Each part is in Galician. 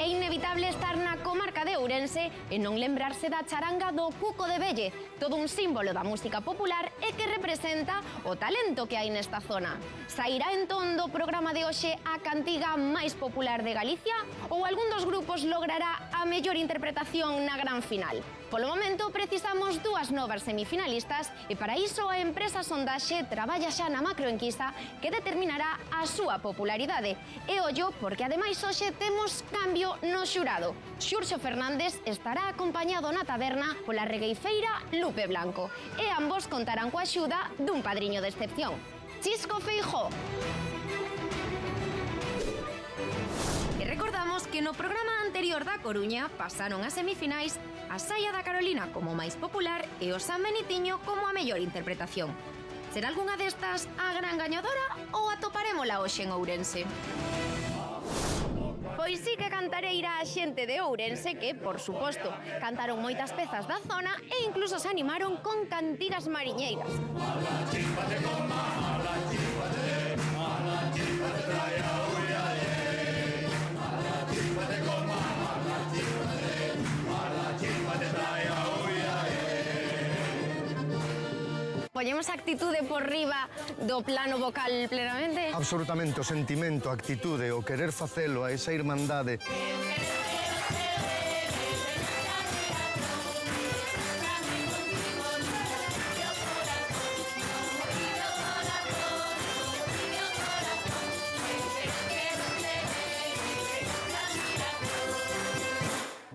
É inevitable estar na comarca de Ourense e non lembrarse da charanga do Cuco de Velle, todo un símbolo da música popular e que representa o talento que hai nesta zona. Sairá entón do programa de hoxe a cantiga máis popular de Galicia ou algún dos grupos logrará a mellor interpretación na gran final? Polo momento precisamos dúas novas semifinalistas e para iso a empresa Sondaxe traballa xa na macroenquisa que determinará a súa popularidade. E ollo porque ademais hoxe temos cambio no xurado. Xurxo Fernández estará acompañado na taberna pola regueifeira Lupe Blanco e ambos contarán coa axuda dun padriño de excepción, Chisco Feijóo. E recordamos que no programa anterior da Coruña pasaron as semifinais a Saia da Carolina como máis popular e o San Benitiño como a mellor interpretación. Será algunha destas a gran gañadora ou atoparémola hoxe en Ourense? Pois sí que cantareira a xente de Ourense que, por suposto, cantaron moitas pezas da zona e incluso se animaron con cantigas mariñeiras. Poñemos a actitude por riba do plano vocal plenamente? Absolutamente, o sentimento, a actitude, o querer facelo, a esa irmandade.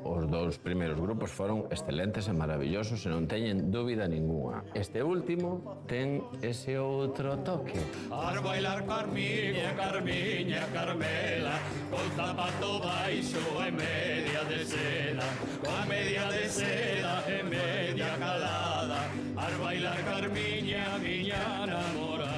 Os dous primeiros grupos foron excelentes e maravillosos e non teñen dúbida ninguna. Este último ten ese outro toque. Ar bailar Carmiña, Carmiña, Carmela, con zapato baixo e media de seda, coa media de seda e media calada. Ar bailar Carmiña, miña namorada.